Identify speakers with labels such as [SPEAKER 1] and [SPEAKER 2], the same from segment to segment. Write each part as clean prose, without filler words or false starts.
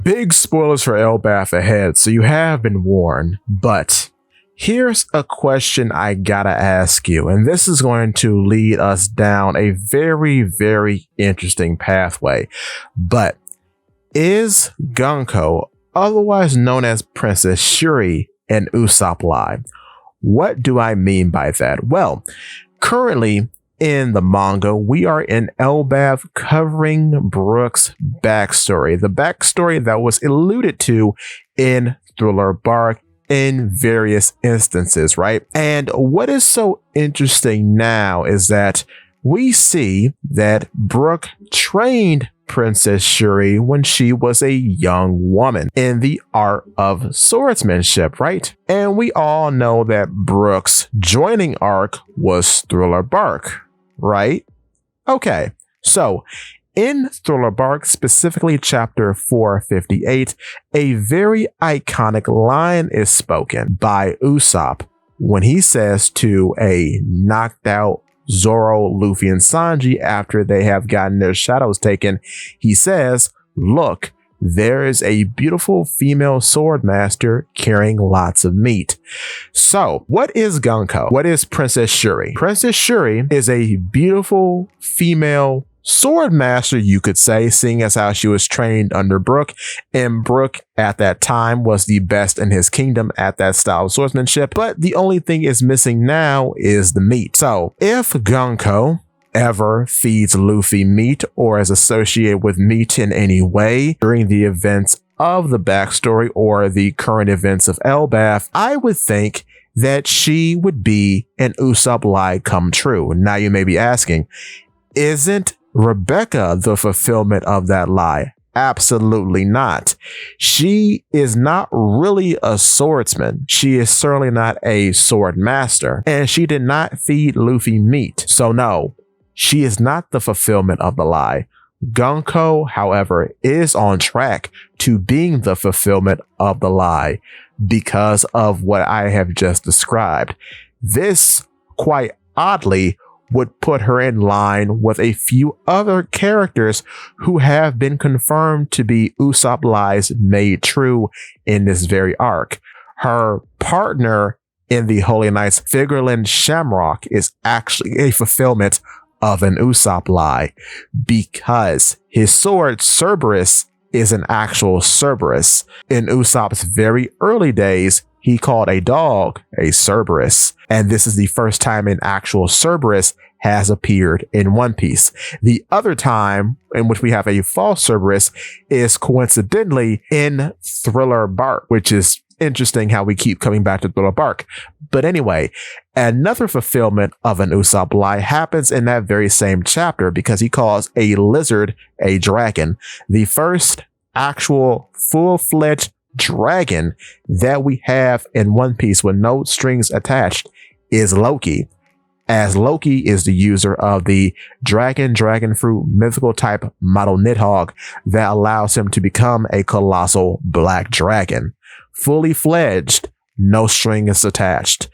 [SPEAKER 1] Big spoilers for Elbaf ahead, so you have been warned, but here's a question I gotta ask you, and this is going to lead us down a very, very interesting pathway. But is Gunko, otherwise known as Princess Shuri, an Usopp lie? What do I mean by that? Well, currently in the manga, we are in Elbaf covering Brook's backstory, the backstory that was alluded to in Thriller Bark in various instances, right? And what is so interesting now is that we see that Brook trained Princess Shuri when she was a young woman in the art of swordsmanship, right? And we all know that Brook's joining arc was Thriller Bark, right? Okay, so in Thriller Bark, specifically chapter 458, a very iconic line is spoken by Usopp when he says to a knocked out Zoro, Luffy, and Sanji after they have gotten their shadows taken, he says, "Look, there is a beautiful female sword master carrying lots of meat." So, what is Gunko? What is Princess Shuri? Princess Shuri is a beautiful female sword master, you could say, seeing as how she was trained under Brook, and Brook at that time was the best in his kingdom at that style of swordsmanship. But the only thing is missing now is the meat. So if Gunko ever feeds Luffy meat or is associated with meat in any way during the events of the backstory or the current events of Elbaf, I would think that she would be an Usopp lie come true. Now you may be asking, isn't Rebecca the fulfillment of that lie? Absolutely not. She is not really a swordsman. She is certainly not a sword master, and she did not feed Luffy meat. So no, she is not the fulfillment of the lie. Gunko, however, is on track to being the fulfillment of the lie because of what I have just described. This, quite oddly, would put her in line with a few other characters who have been confirmed to be Usopp lies made true in this very arc. Her partner in the Holy Knights, Figurlin Shamrock, is actually a fulfillment of an Usopp lie because his sword Cerberus is an actual Cerberus. In Usopp's very early days, he called a dog a Cerberus, and this is the first time an actual Cerberus has appeared in One Piece. The other time in which we have a false Cerberus is coincidentally in Thriller Bark, which is interesting how we keep coming back to Thriller Bark. But anyway, another fulfillment of an Usopp lie happens in that very same chapter because he calls a lizard a dragon. The first actual full-fledged dragon that we have in One Piece with no strings attached is Loki, as Loki is the user of the dragon fruit mythical type model Nidhogg that allows him to become a colossal black dragon, fully fledged, no strings attached.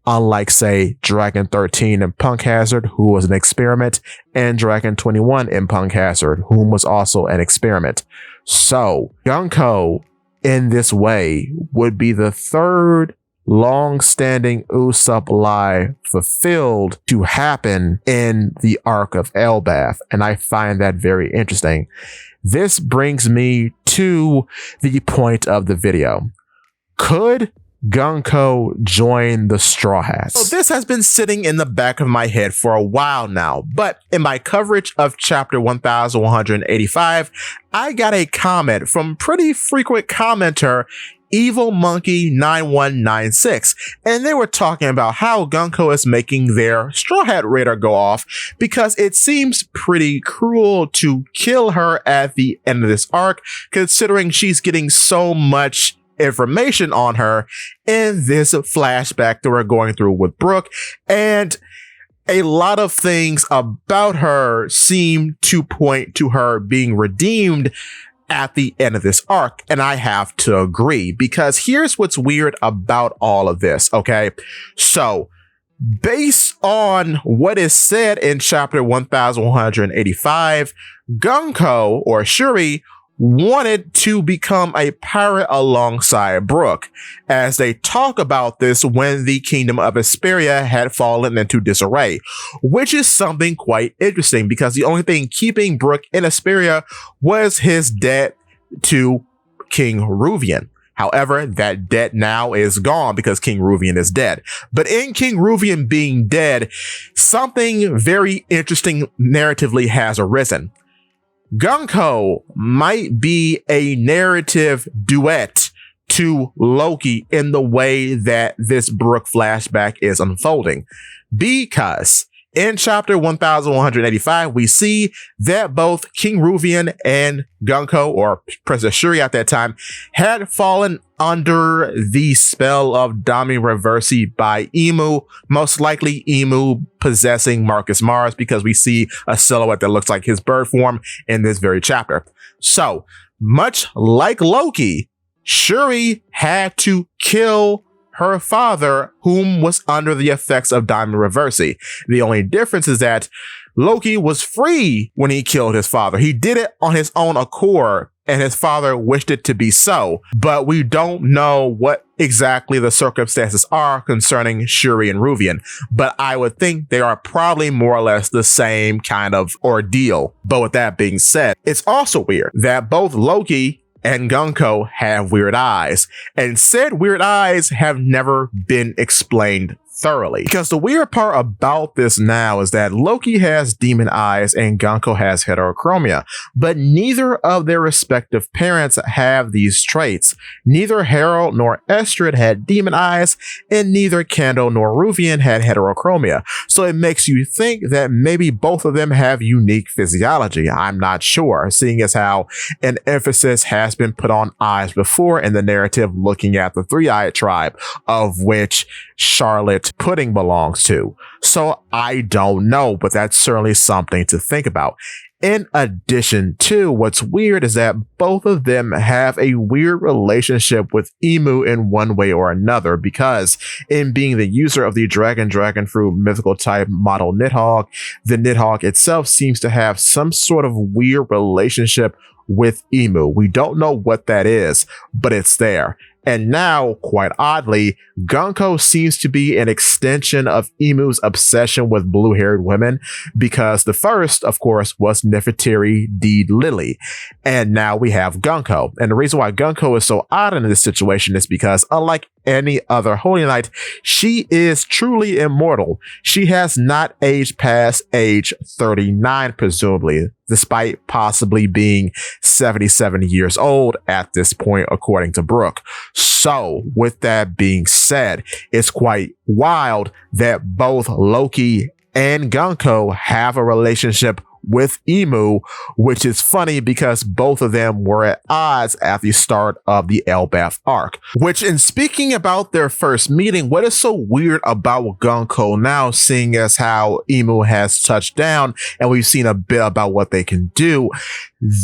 [SPEAKER 1] Unlike, say, Dragon 13 in Punk Hazard, who was an experiment, and Dragon 21 in Punk Hazard, whom was also an experiment. So Gunko in this way would be the third long-standing Usopp lie fulfilled to happen in the arc of Elbaf, and I find that very interesting. This brings me to the point of the video. Could Gunko join the Straw Hats? So this has been sitting in the back of my head for a while now, but in my coverage of chapter 1185, I got a comment from pretty frequent commenter Evil Monkey 9196, and they were talking about how Gunko is making their Straw Hat radar go off because it seems pretty cruel to kill her at the end of this arc, considering she's getting so much information on her in this flashback that we're going through with Brook, and a lot of things about her seem to point to her being redeemed at the end of this arc, and I have to agree, because here's what's weird about all of this, okay? So Based on what is said in chapter 1185, Gunko, or Shuri, wanted to become a pirate alongside Brook, as they talk about this when the kingdom of Hesperia had fallen into disarray, which is something quite interesting because the only thing keeping Brook in Hesperia was his debt to King Ruvian. However, that debt now is gone because King Ruvian is dead. But in King Ruvian being dead, something very interesting narratively has arisen. Gunko might be a narrative duet to Loki in the way that this Brook flashback is unfolding. Because in chapter 1185, we see that both King Ruvian and Gunko, or Princess Shuri at that time, had fallen under the spell of Dami Reversi by Emu, most likely Emu possessing Marcus Mars, because we see a silhouette that looks like his bird form in this very chapter. So, much like Loki, Shuri had to kill her father, whom was under the effects of Diamond Reversi. The only difference is that Loki was free when he killed his father. He did it on his own accord, and his father wished it to be so. But we don't know what exactly the circumstances are concerning Shuri and Ruvian. But I would think they are probably more or less the same kind of ordeal. But with that being said, it's also weird that both Loki and Gunko have weird eyes, and said weird eyes have never been explained thoroughly. Because the weird part about this now is that Loki has demon eyes and Gunko has heterochromia, but neither of their respective parents have these traits. Neither Harold nor Estrid had demon eyes, and neither Kando nor Ruvian had heterochromia. So it makes you think that maybe both of them have unique physiology. I'm not sure, seeing as how an emphasis has been put on eyes before in the narrative, looking at the three-eyed tribe, of which Charlotte Pudding belongs to. So I don't know, but that's certainly something to think about. In addition to, what's weird is that both of them have a weird relationship with Emu in one way or another, because in being the user of the Dragon Fruit mythical type model Nidhogg, the Nidhogg itself seems to have some sort of weird relationship with Emu. We don't know what that is, but it's there. And now, quite oddly, Gunko seems to be an extension of Emu's obsession with blue-haired women, because the first, of course, was Nefertiti Deed Lily. And now we have Gunko. And the reason why Gunko is so odd in this situation is because, unlike any other Holy Knight, she is truly immortal. She has not aged past age 39, presumably, despite possibly being 77 years old at this point, according to Brook. So, with that being said, it's quite wild that both Loki and Gunko have a relationship with Emu, which is funny because both of them were at odds at the start of the Elbaf arc. Which, in speaking about their first meeting, what is so weird about Gunko now, seeing as how Emu has touched down and we've seen a bit about what they can do,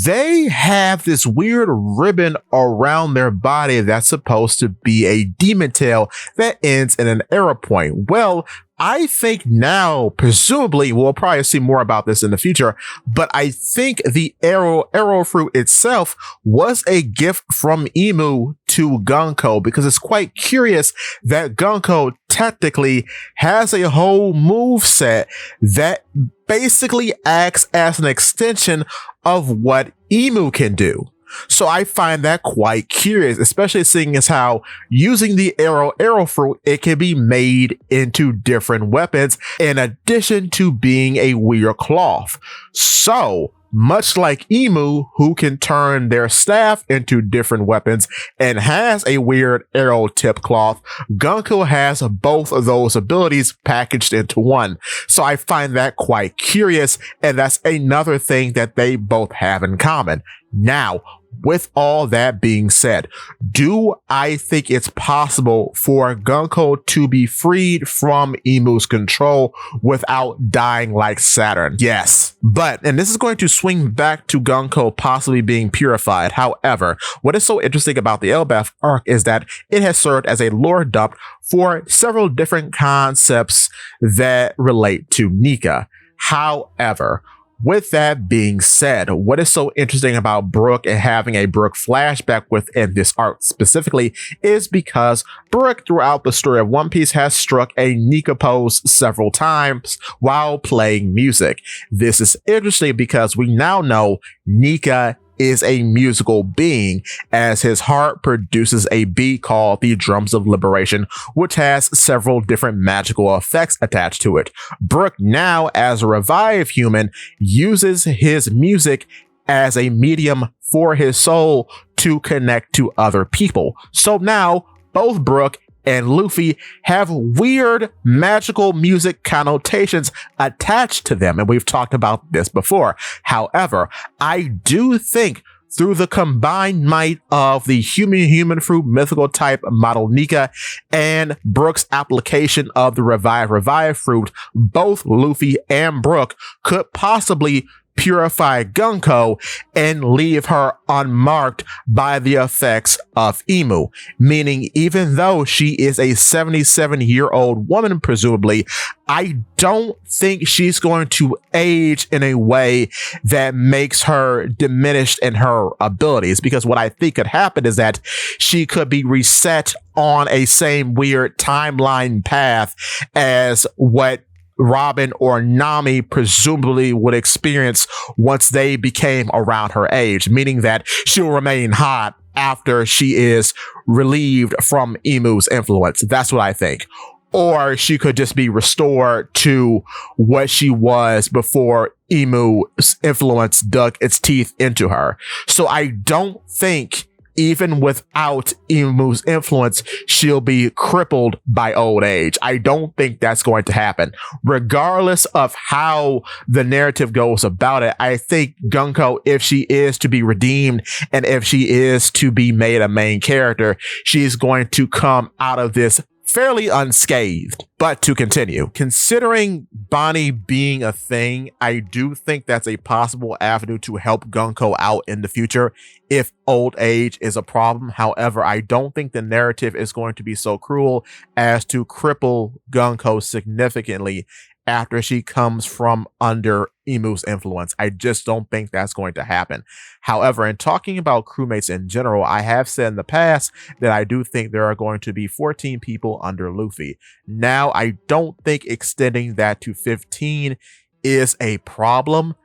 [SPEAKER 1] they have this weird ribbon around their body that's supposed to be a demon tail that ends in an arrow point. Well, I think now, presumably, we'll probably see more about this in the future, but I think the arrow fruit itself was a gift from Emu to Gunko, because it's quite curious that Gunko technically has a whole move set that basically acts as an extension of what Emu can do. So I find that quite curious, especially seeing as how using the arrow fruit, it can be made into different weapons in addition to being a weird cloth. So much like Emu, who can turn their staff into different weapons and has a weird arrow tip cloth, Gunko has both of those abilities packaged into one. So I find that quite curious, and that's another thing that they both have in common. Now, With all that being said, do I think it's possible for Gunko to be freed from Imu's control without dying like Saturn? Yes. But, and this is going to swing back to Gunko possibly being purified. However, what is so interesting about the Elbaf arc is that it has served as a lore dump for several different concepts that relate to Nika. However, with that being said, what is so interesting about Brook and having a Brook flashback within this arc specifically is because Brook throughout the story of One Piece has struck a Nika pose several times while playing music. This is interesting because we now know Nika is a musical being, as his heart produces a beat called the Drums of Liberation, which has several different magical effects attached to it. Brook now, as a revived human, uses his music as a medium for his soul to connect to other people. So now both Brook and Luffy have weird magical music connotations attached to them, and we've talked about this before. However, I do think through the combined might of the human fruit mythical type model Nika and Brook's application of the revive fruit, both Luffy and Brook could possibly purify Gunko and leave her unmarked by the effects of Imu, meaning even though she is a 77-year-old woman, presumably, I don't think she's going to age in a way that makes her diminished in her abilities, because what I think could happen is that she could be reset on a same weird timeline path as what Robin or Nami presumably would experience once they became around her age, meaning that she'll remain hot after she is relieved from Imu's influence. That's what I think. Or she could just be restored to what she was before Imu's influence dug its teeth into her. So I don't think even without Imu's influence, she'll be crippled by old age. I don't think that's going to happen. Regardless of how the narrative goes about it, I think Gunko, if she is to be redeemed and if she is to be made a main character, she's going to come out of this fairly unscathed. But to continue, considering Bonnie being a thing, I do think that's a possible avenue to help Gunko out in the future if old age is a problem. However, I don't think the narrative is going to be so cruel as to cripple Gunko significantly after she comes from under Imu's influence. I just don't think that's going to happen. However, in talking about crewmates in general, I have said in the past that I do think there are going to be 14 people under Luffy. Now, I don't think extending that to 15 is a problem,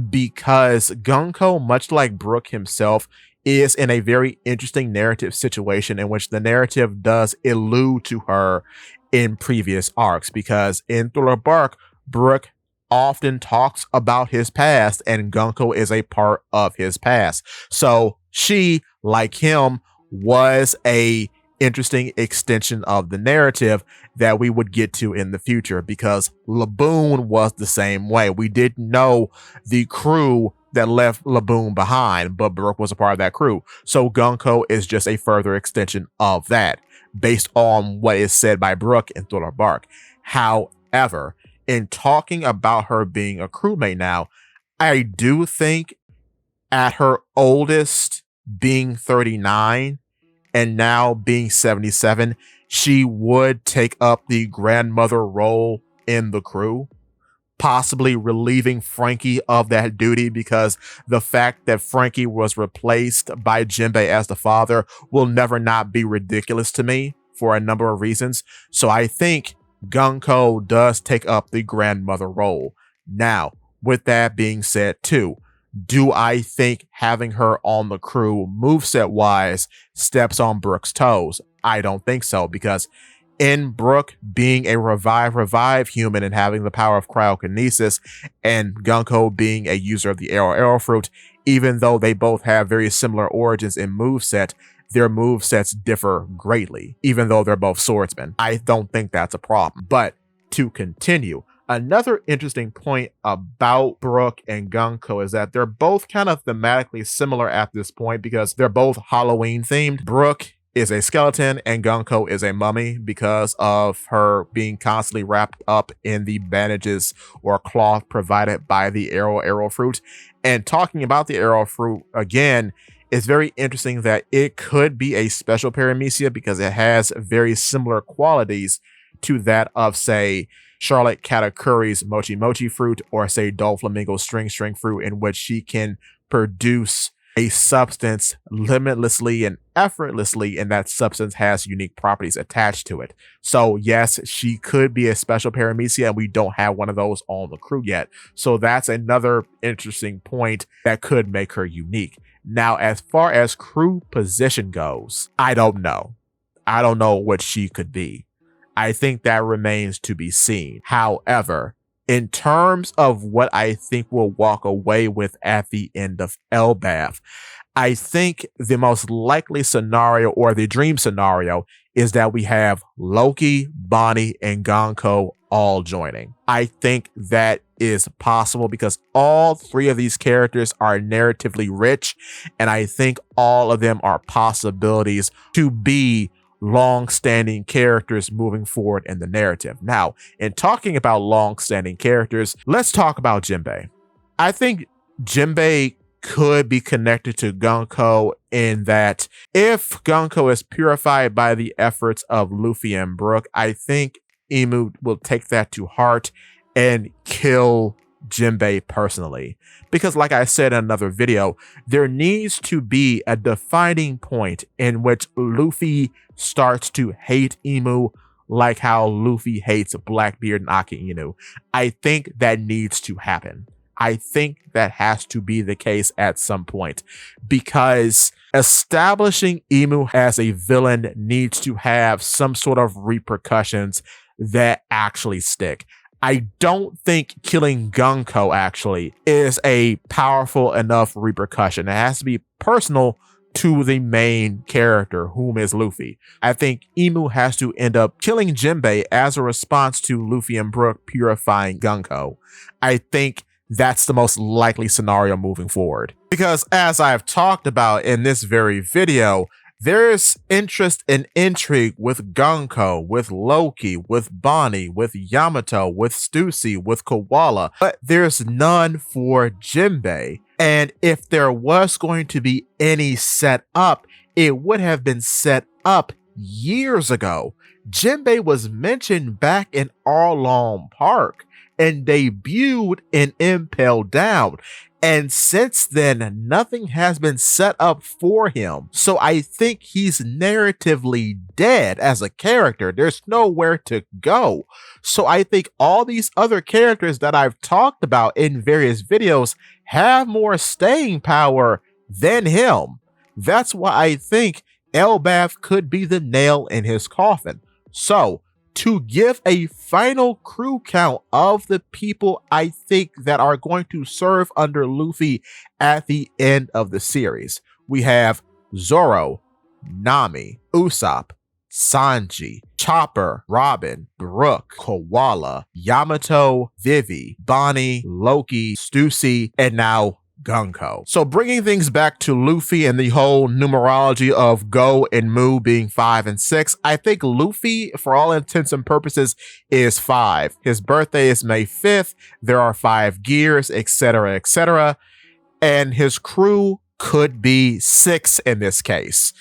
[SPEAKER 1] because Gunko, much like Brook himself, is in a very interesting narrative situation in which the narrative does allude to her in previous arcs, because in Thriller Bark, Brook often talks about his past and Gunko is a part of his past. So she, like him, was a interesting extension of the narrative that we would get to in the future, because Laboon was the same way. We didn't know the crew that left Laboon behind, but Brook was a part of that crew. So Gunko is just a further extension of that, based on what is said by Brook in Thriller Bark. However, in talking about her being a crewmate now, I do think at her oldest, being 39 and now being 77, she would take up the grandmother role in the crew, possibly relieving Frankie of that duty, because the fact that Frankie was replaced by Jinbei as the father will never not be ridiculous to me for a number of reasons. So I think Gunko does take up the grandmother role. Now, with that being said too, do I think having her on the crew moveset wise steps on Brook's toes? I don't think so, because in Brook being a revive human and having the power of cryokinesis, and Gunko being a user of the arrow fruit, even though they both have very similar origins in moveset, their movesets differ greatly, even though they're both swordsmen. I don't think that's a problem. But to continue, Another interesting point about Brook and Gunko is that they're both kind of thematically similar at this point because they're both Halloween themed. Brook is a skeleton and Gunko is a mummy because of her being constantly wrapped up in the bandages or cloth provided by the arrow fruit. And talking about the arrow fruit again, it's very interesting that it could be a special paramecia because it has very similar qualities to that of, say, Charlotte Katakuri's Mochi Mochi fruit or, say, Doflamingo's String fruit, in which she can produce a substance limitlessly and effortlessly, and that substance has unique properties attached to it. So yes, she could be a special paramecia, and we don't have one of those on the crew yet. So that's another interesting point that could make her unique. Now, as far as crew position goes, I don't know. I don't know what she could be. I think that remains to be seen. However, in terms of what I think we'll walk away with at the end of Elbaf, I think the most likely scenario, or the dream scenario, is that we have Loki, Bonnie, and Gonko all joining. I think that is possible because all three of these characters are narratively rich, and I think all of them are possibilities to be long-standing characters moving forward in the narrative. Now, in talking about long-standing characters, let's talk about Jinbei. I think Jinbei could be connected to Gunko in that if Gunko is purified by the efforts of Luffy and Brook, I think Imu will take that to heart and kill Jinbei personally. Because like I said in another video, there needs to be a defining point in which Luffy starts to hate Imu like how Luffy hates Blackbeard and Aki Inu. I think that needs to happen. I think that has to be the case at some point, because establishing Imu as a villain needs to have some sort of repercussions that actually stick. I don't think killing Gunko actually is a powerful enough repercussion. It has to be personal to the main character, whom is Luffy. I think Imu has to end up killing Jinbei as a response to Luffy and Brook purifying Gunko. I think that's the most likely scenario moving forward. Because as I've talked about in this very video, there's interest and intrigue with Gunko, with Loki, with Bonnie, with Yamato, with Stussy, with Koala, but there's none for Jinbei. And if there was going to be any set up, it would have been set up years ago. Jinbei was mentioned back in Arlong Park and debuted in Impel Down. And since then, nothing has been set up for him. So I think he's narratively dead as a character. There's nowhere to go. So I think all these other characters that I've talked about in various videos have more staying power than him. That's why I think Elbaf could be the nail in his coffin. So, to give a final crew count of the people I think that are going to serve under Luffy at the end of the series, we have Zoro, Nami, Usopp, Sanji, Chopper, Robin, Brook, Koala, Yamato, Vivi, Bonnie, Loki, Stussy, and now Gunko. So bringing things back to Luffy and the whole numerology of Go and Mu being 5 and 6, I think Luffy, for all intents and purposes, is 5. His birthday is May 5th. There are 5 gears, etc., etc. And his crew could be 6 in this case.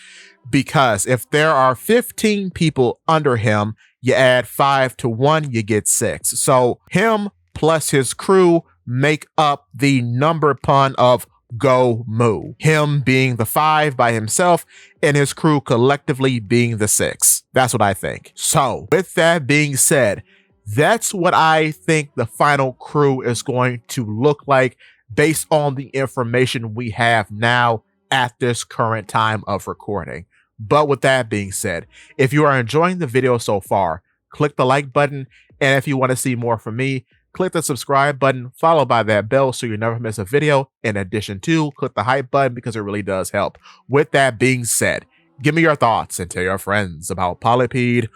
[SPEAKER 1] Because if there are 15 people under him, you add 5 to 1, you get 6. So him plus his crew make up the number pun of Go Mu. Him being the 5 by himself and his crew collectively being the 6. That's what I think. So with that being said, that's what I think the final crew is going to look like based on the information we have now at this current time of recording. But with that being said, if you are enjoying the video so far, click the like button. And if you want to see more from me, click the subscribe button, followed by that bell so you never miss a video. In addition to, click the hype button because it really does help. With that being said, give me your thoughts and tell your friends about Polypede.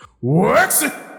[SPEAKER 1] Exit!